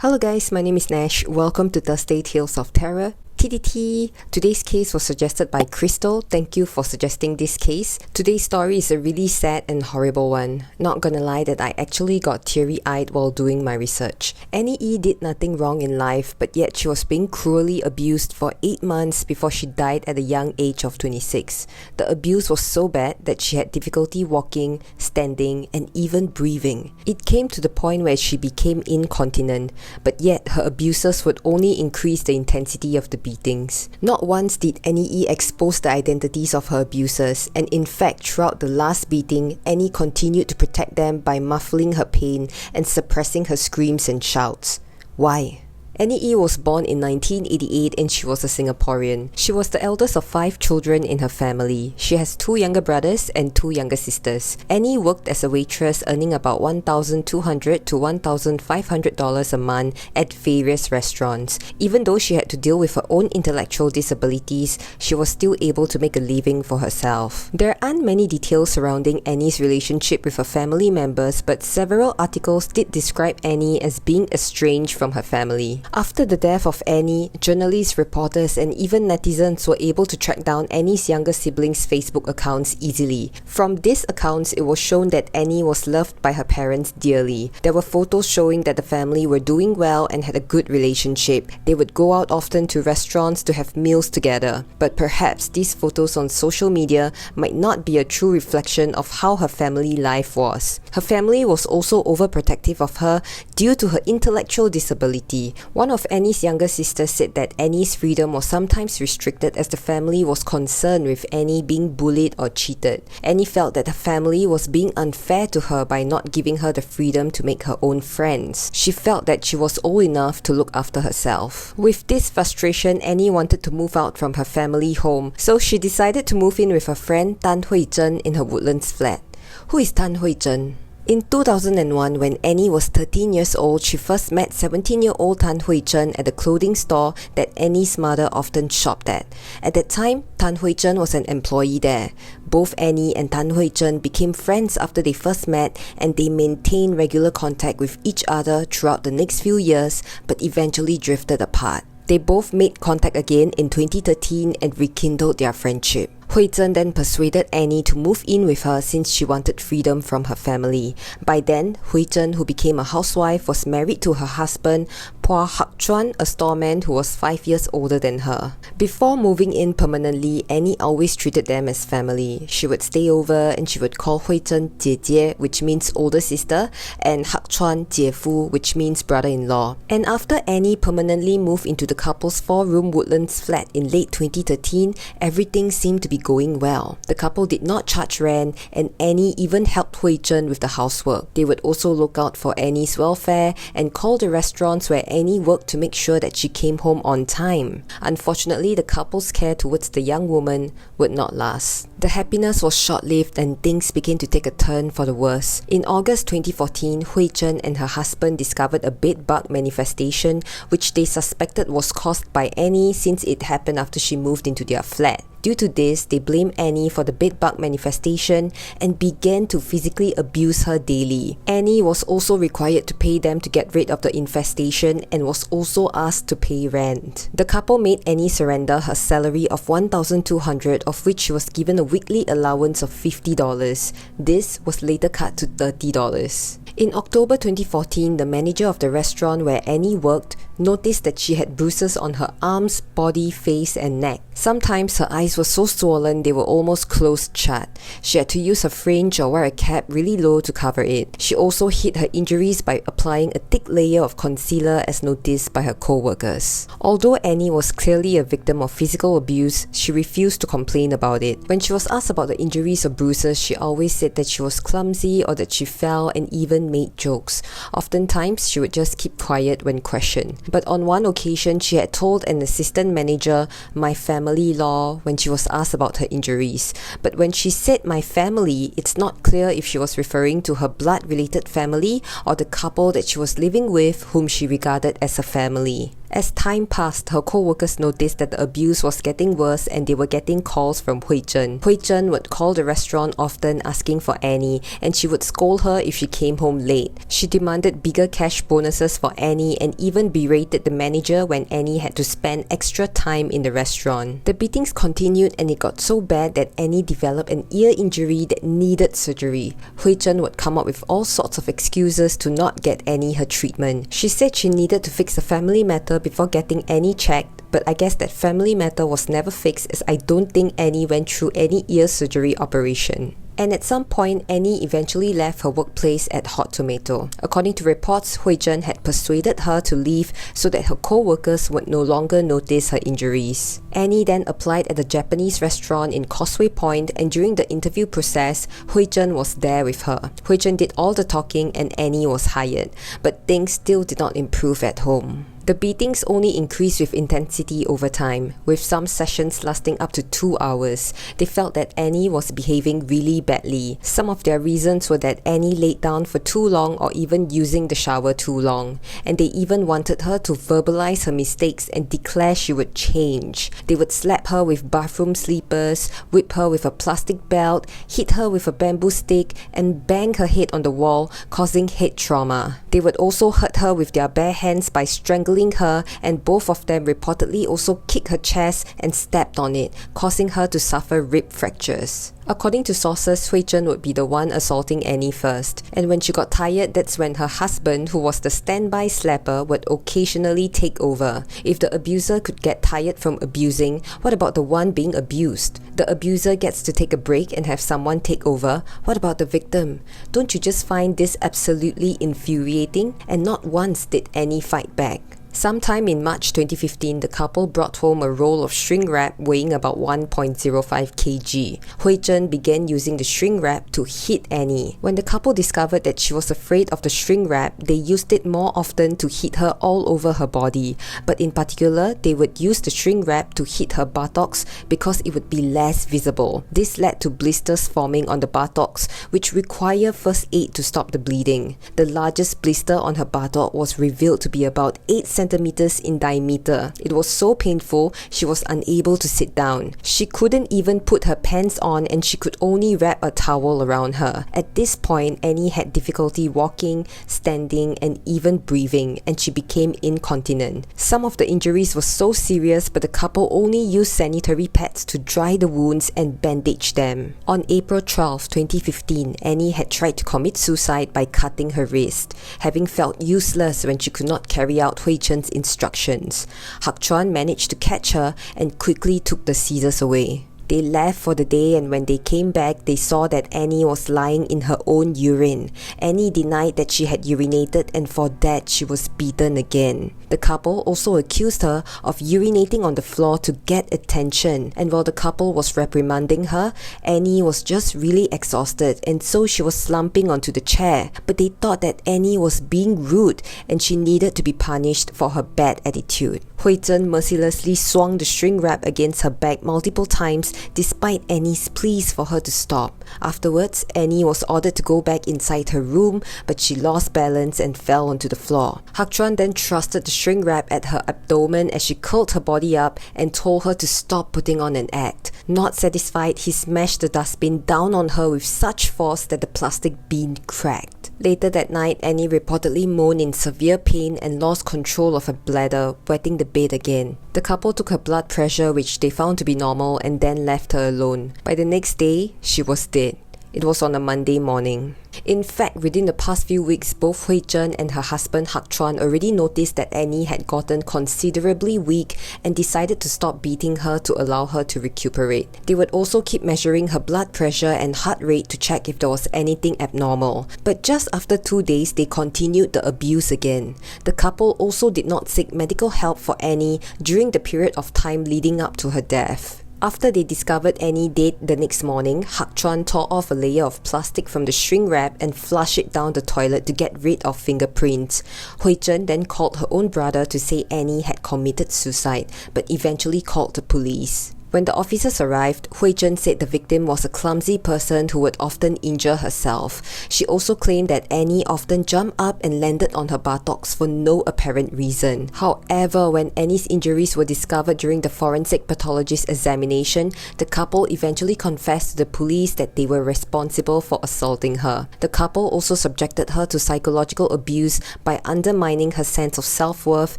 Hello guys, my name is Nash. Welcome to Thursday Tales of Terror. TDT. Today's case was suggested by Crystal. Thank you for suggesting this case. Today's story is a really sad and horrible one. Not gonna lie that I actually got teary-eyed while doing my research. Annie E did nothing wrong in life, but yet she was being cruelly abused for 8 months before she died at the young age of 26. The abuse was so bad that she had difficulty walking, standing, and even breathing. It came to the point where she became incontinent, but yet her abusers would only increase the intensity of the beatings. Not once did Annie E expose the identities of her abusers, and in fact throughout the last beating, Annie continued to protect them by muffling her pain and suppressing her screams and shouts. Why? Annie E was born in 1988 and she was a Singaporean. She was the eldest of 5 children in her family. She has 2 younger brothers and 2 younger sisters. Annie worked as a waitress, earning about $1,200 to $1,500 a month at various restaurants. Even though she had to deal with her own intellectual disabilities, she was still able to make a living for herself. There aren't many details surrounding Annie's relationship with her family members, but several articles did describe Annie as being estranged from her family. After the death of Annie, journalists, reporters, and even netizens were able to track down Annie's younger siblings' Facebook accounts easily. From these accounts, it was shown that Annie was loved by her parents dearly. There were photos showing that the family were doing well and had a good relationship. They would go out often to restaurants to have meals together. But perhaps these photos on social media might not be a true reflection of how her family life was. Her family was also overprotective of her due to her intellectual disability. One of Annie's younger sisters said that Annie's freedom was sometimes restricted as the family was concerned with Annie being bullied or cheated. Annie felt that her family was being unfair to her by not giving her the freedom to make her own friends. She felt that she was old enough to look after herself. With this frustration, Annie wanted to move out from her family home, so she decided to move in with her friend Tan Hui Zhen in her Woodlands flat. Who is Tan Hui Zhen? In 2001, when Annie was 13 years old, she first met 17-year-old Tan Hui Zhen at the clothing store that Annie's mother often shopped at. At that time, Tan Hui Zhen was an employee there. Both Annie and Tan Hui Zhen became friends after they first met, and they maintained regular contact with each other throughout the next few years, but eventually drifted apart. They both made contact again in 2013 and rekindled their friendship. Hui Zhen then persuaded Annie to move in with her since she wanted freedom from her family. By then, Hui Zhen, who became a housewife, was married to her husband, Phua Hak Chuan, a storeman who was 5 years older than her. Before moving in permanently, Annie always treated them as family. She would stay over and she would call Hui Zhen Jie Jie, which means older sister, and Hak Chuan Jie Fu, which means brother-in-law. And after Annie permanently moved into the couple's 4-room Woodlands flat in late 2013, everything seemed to be going well. The couple did not charge rent, and Annie even helped Hui Zhen with the housework. They would also look out for Annie's welfare and call the restaurants where Annie worked to make sure that she came home on time. Unfortunately, the couple's care towards the young woman would not last. The happiness was short-lived and things began to take a turn for the worse. In August 2014, Hui Zhen and her husband discovered a bed bug manifestation which they suspected was caused by Annie since it happened after she moved into their flat. Due to this, they blamed Annie for the bedbug manifestation and began to physically abuse her daily. Annie was also required to pay them to get rid of the infestation and was also asked to pay rent. The couple made Annie surrender her salary of $1,200, of which she was given a weekly allowance of $50. This was later cut to $30. In October 2014, the manager of the restaurant where Annie worked noticed that she had bruises on her arms, body, face, and neck. Sometimes her eyes were so swollen they were almost closed shut. She had to use her fringe or wear a cap really low to cover it. She also hid her injuries by applying a thick layer of concealer as noticed by her co-workers. Although Annie was clearly a victim of physical abuse, she refused to complain about it. When she was asked about the injuries or bruises, she always said that she was clumsy or that she fell and even made jokes. Oftentimes, she would just keep quiet when questioned. But on one occasion, she had told an assistant manager, "My family law," when she was asked about her injuries. But when she said "my family," it's not clear if she was referring to her blood-related family or the couple that she was living with, whom she regarded as a family. As time passed, her co-workers noticed that the abuse was getting worse and they were getting calls from Hui Zhen. Hui Zhen would call the restaurant often asking for Annie, and she would scold her if she came home late. She demanded bigger cash bonuses for Annie and even berated the manager when Annie had to spend extra time in the restaurant. The beatings continued and it got so bad that Annie developed an ear injury that needed surgery. Hui Zhen would come up with all sorts of excuses to not get Annie her treatment. She said she needed to fix a family matter before getting Annie checked, but I guess that family matter was never fixed as I don't think Annie went through any ear surgery operation. And at some point, Annie eventually left her workplace at Hot Tomato. According to reports, Hui Zhen had persuaded her to leave so that her co-workers would no longer notice her injuries. Annie then applied at a Japanese restaurant in Causeway Point, and during the interview process, Hui Zhen was there with her. Hui Zhen did all the talking and Annie was hired, but things still did not improve at home. The beatings only increased with intensity over time, with some sessions lasting up to 2 hours. They felt that Annie was behaving really badly. Some of their reasons were that Annie laid down for too long or even using the shower too long. And they even wanted her to verbalize her mistakes and declare she would change. They would slap her with bathroom sleepers, whip her with a plastic belt, hit her with a bamboo stick, and bang her head on the wall, causing head trauma. They would also hurt her with their bare hands by strangling her, and both of them reportedly also kicked her chest and stepped on it, causing her to suffer rib fractures. According to sources, Hui Zhen would be the one assaulting Annie first, and when she got tired, that's when her husband, who was the standby slapper, would occasionally take over. If the abuser could get tired from abusing, what about the one being abused? The abuser gets to take a break and have someone take over. What about the victim? Don't you just find this absolutely infuriating? And not once did Annie fight back. Sometime in March 2015, the couple brought home a roll of shrink wrap weighing about 1.05 kg. Hui Zhen began using the shrink wrap to hit Annie. When the couple discovered that she was afraid of the shrink wrap, they used it more often to hit her all over her body. But in particular, they would use the shrink wrap to hit her buttocks because it would be less visible. This led to blisters forming on the buttocks, which require first aid to stop the bleeding. The largest blister on her buttock was revealed to be about 8 centimeters in diameter. It was so painful, she was unable to sit down. She couldn't even put her pants on and she could only wrap a towel around her. At this point, Annie had difficulty walking, standing, and even breathing, and she became incontinent. Some of the injuries were so serious, but the couple only used sanitary pads to dry the wounds and bandage them. On April 12, 2015, Annie had tried to commit suicide by cutting her wrist, having felt useless when she could not carry out Hui Zhen's instructions. Hak Chuan managed to catch her and quickly took the scissors away. They left for the day, and when they came back, they saw that Annie was lying in her own urine. Annie denied that she had urinated, and for that she was beaten again. The couple also accused her of urinating on the floor to get attention, and while the couple was reprimanding her, Annie was just really exhausted, and so she was slumping onto the chair. But they thought that Annie was being rude and she needed to be punished for her bad attitude. Hui Zhen mercilessly swung the shrink wrap against her back multiple times despite Annie's pleas for her to stop. Afterwards, Annie was ordered to go back inside her room, but she lost balance and fell onto the floor. Hak Chuan then thrusted the shrink wrap at her abdomen as she curled her body up and told her to stop putting on an act. Not satisfied, he smashed the dustbin down on her with such force that the plastic bin cracked. Later that night, Annie reportedly moaned in severe pain and lost control of her bladder, wetting the bed again. The couple took her blood pressure, which they found to be normal, and then left her alone. By the next day, she was dead. It was on a Monday morning. In fact, within the past few weeks, both Hui Zhen and her husband Hak Chuan already noticed that Annie had gotten considerably weak and decided to stop beating her to allow her to recuperate. They would also keep measuring her blood pressure and heart rate to check if there was anything abnormal. But just after 2 days, they continued the abuse again. The couple also did not seek medical help for Annie during the period of time leading up to her death. After they discovered Annie dead the next morning, Hak Chuan tore off a layer of plastic from the shrink wrap and flushed it down the toilet to get rid of fingerprints. Hui Zhen then called her own brother to say Annie had committed suicide, but eventually called the police. When the officers arrived, Hui Zhen said the victim was a clumsy person who would often injure herself. She also claimed that Annie often jumped up and landed on her buttocks for no apparent reason. However, when Annie's injuries were discovered during the forensic pathologist examination, the couple eventually confessed to the police that they were responsible for assaulting her. The couple also subjected her to psychological abuse by undermining her sense of self-worth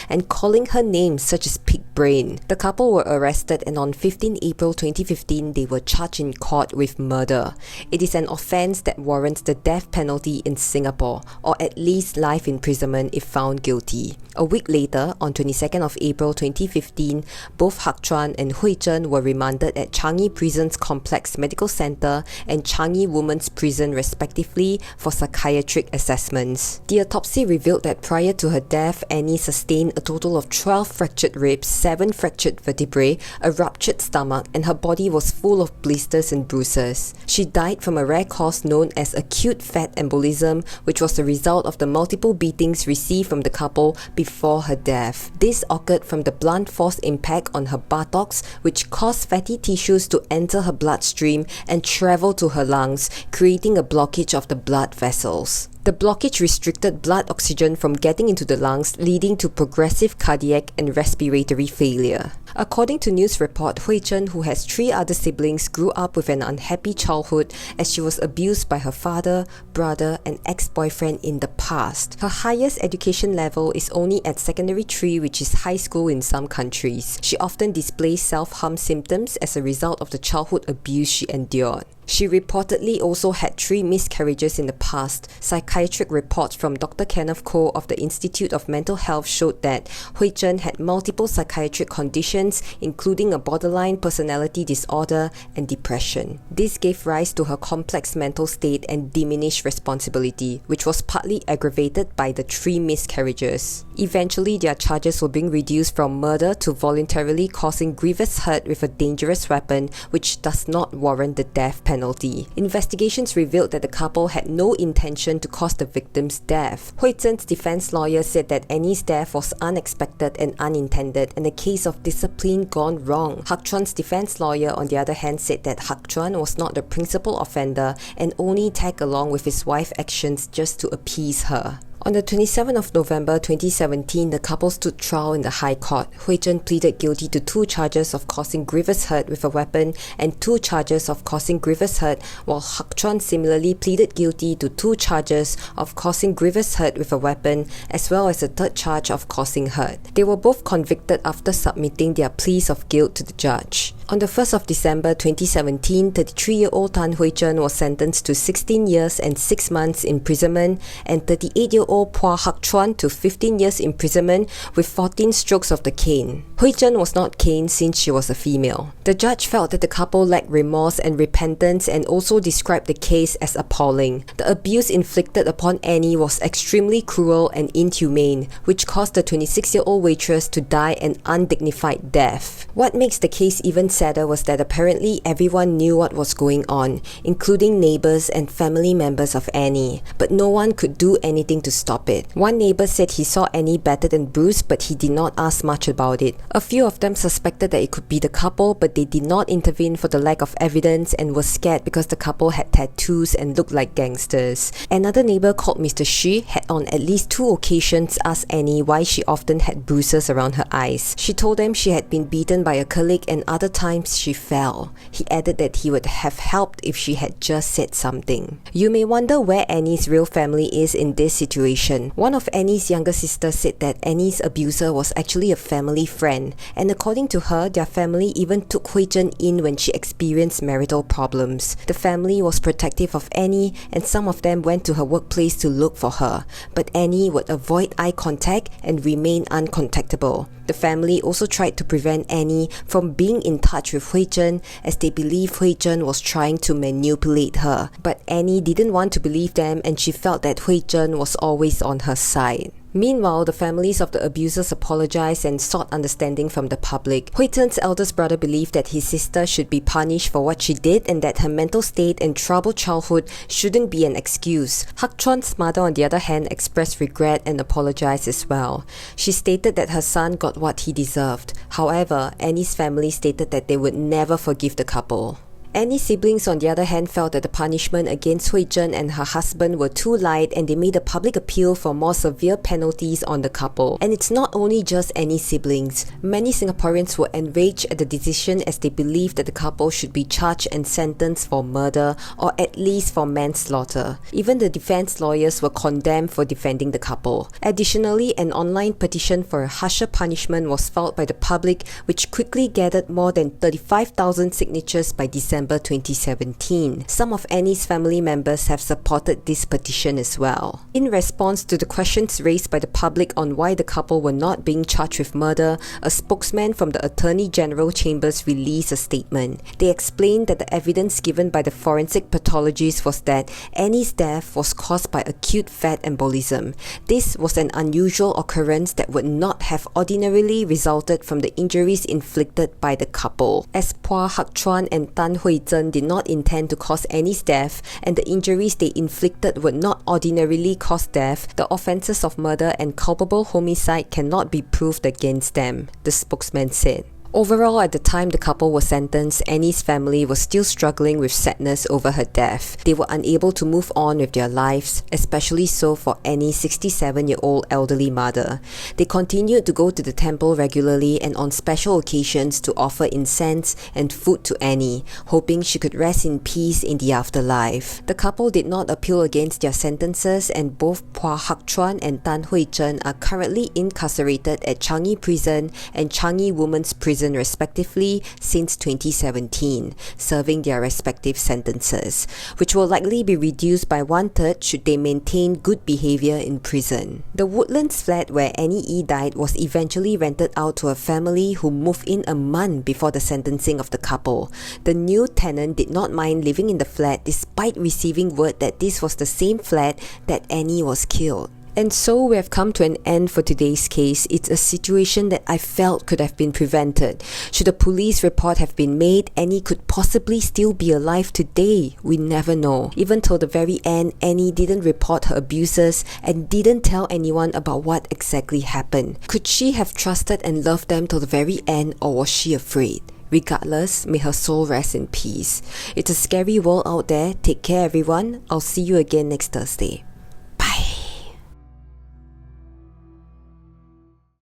and calling her names such as pig brain. The couple were arrested, and on 15 April 2015, they were charged in court with murder. It is an offence that warrants the death penalty in Singapore, or at least life imprisonment if found guilty. A week later, on 22nd of April 2015, both Hak Chuan and Hui Zhen were remanded at Changi Prison's Complex Medical Centre and Changi Women's Prison respectively for psychiatric assessments. The autopsy revealed that prior to her death, Annie sustained a total of 12 fractured ribs, 7 fractured vertebrae, a ruptured stomach, and her body was full of blisters and bruises. She died from a rare cause known as acute fat embolism, which was the result of the multiple beatings received from the couple before her death. This occurred from the blunt force impact on her buttocks, which caused fatty tissues to enter her bloodstream and travel to her lungs, creating a blockage of the blood vessels. The blockage restricted blood oxygen from getting into the lungs, leading to progressive cardiac and respiratory failure. According to news report, Hui Zhen, who has 3 other siblings, grew up with an unhappy childhood as she was abused by her father, brother, and ex-boyfriend in the past. Her highest education level is only at secondary 3, which is high school in some countries. She often displays self-harm symptoms as a result of the childhood abuse she endured. She reportedly also had 3 miscarriages in the past. Psychiatric reports from Dr. Kenneth Koh of the Institute of Mental Health showed that Hui Zhen had multiple psychiatric conditions, including a borderline personality disorder and depression. This gave rise to her complex mental state and diminished responsibility, which was partly aggravated by the 3 miscarriages. Eventually, their charges were being reduced from murder to voluntarily causing grievous hurt with a dangerous weapon, which does not warrant the death penalty. Investigations revealed that the couple had no intention to cause the victim's death. Hui Zhen's defense lawyer said that Annie's death was unexpected and unintended and a case of discipline gone wrong. Hak Chuan's defense lawyer, on the other hand, said that Hak Chuan was not the principal offender and only tagged along with his wife's actions just to appease her. On the 27th of November 2017, the couple stood trial in the High Court. Hui Zhen pleaded guilty to 2 charges of causing grievous hurt with a weapon and 2 charges of causing grievous hurt, while Hak Chuan similarly pleaded guilty to 2 charges of causing grievous hurt with a weapon, as well as a 3rd charge of causing hurt. They were both convicted after submitting their pleas of guilt to the judge. On the 1st of December 2017, 33-year-old Tan Hui Zhen was sentenced to 16 years and 6 months imprisonment, and 38-year-old Phua Hak Chuan to 15 years imprisonment with 14 strokes of the cane. Hui Zhen was not caned since she was a female. The judge felt that the couple lacked remorse and repentance and also described the case as appalling. The abuse inflicted upon Annie was extremely cruel and inhumane, which caused the 26-year-old waitress to die an undignified death. What makes the case even sadder was that apparently everyone knew what was going on, including neighbours and family members of Annie, but no one could do anything to stop it. One neighbour said he saw Annie battered and bruised, but he did not ask much about it. A few of them suspected that it could be the couple, but they did not intervene for the lack of evidence and were scared because the couple had tattoos and looked like gangsters. Another neighbour called Mr. Shi had on at least 2 occasions asked Annie why she often had bruises around her eyes. She told them she had been beaten by a colleague and other times she fell. He added that he would have helped if she had just said something. You may wonder where Annie's real family is in this situation. One of Annie's younger sisters said that Annie's abuser was actually a family friend, and according to her, their family even took Hui Zhen in when she experienced marital problems. The family was protective of Annie, and some of them went to her workplace to look for her, but Annie would avoid eye contact and remain uncontactable. The family also tried to prevent Annie from being in touch with Hui Zhen, as they believed Hui Zhen was trying to manipulate her. But Annie didn't want to believe them, and she felt that Hui Zhen was always always on her side. Meanwhile, the families of the abusers apologized and sought understanding from the public. Hui Zhen's eldest brother believed that his sister should be punished for what she did and that her mental state and troubled childhood shouldn't be an excuse. Hak Chuan's mother, on the other hand, expressed regret and apologized as well. She stated that her son got what he deserved. However, Annie's family stated that they would never forgive the couple. Annie's siblings, on the other hand, felt that the punishment against Hui Zhen and her husband were too light, and they made a public appeal for more severe penalties on the couple. And it's not only just Annie's siblings. Many Singaporeans were enraged at the decision, as they believed that the couple should be charged and sentenced for murder or at least for manslaughter. Even the defense lawyers were condemned for defending the couple. Additionally, an online petition for a harsher punishment was filed by the public, which quickly gathered more than 35,000 signatures by December 2017. Some of Annie's family members have supported this petition as well. In response to the questions raised by the public on why the couple were not being charged with murder, a spokesman from the Attorney General Chambers released a statement. They explained that the evidence given by the forensic pathologist was that Annie's death was caused by acute fat embolism. This was an unusual occurrence that would not have ordinarily resulted from the injuries inflicted by the couple. As Phua Hak Chuan and Tan Hui Zhen did not intend to cause Annie's death, and the injuries they inflicted would not ordinarily cause death, the offences of murder and culpable homicide cannot be proved against them, the spokesman said. Overall, at the time the couple was sentenced, Annie's family was still struggling with sadness over her death. They were unable to move on with their lives, especially so for Annie's 67-year-old elderly mother. They continued to go to the temple regularly and on special occasions to offer incense and food to Annie, hoping she could rest in peace in the afterlife. The couple did not appeal against their sentences, and both Phua Hak Chuan and Tan Hui Zhen are currently incarcerated at Changi Prison and Changi Women's Prison respectively since 2017, serving their respective sentences, which will likely be reduced by 1/3 should they maintain good behaviour in prison. The Woodlands flat where Annie E died was eventually rented out to a family who moved in a month before the sentencing of the couple. The new tenant did not mind living in the flat despite receiving word that this was the same flat that Annie was killed. And so we have come to an end for today's case. It's a situation that I felt could have been prevented. Should a police report have been made, Annie could possibly still be alive today. We never know. Even till the very end, Annie didn't report her abusers and didn't tell anyone about what exactly happened. Could she have trusted and loved them till the very end, or was she afraid? Regardless, may her soul rest in peace. It's a scary world out there. Take care, everyone. I'll see you again next Thursday.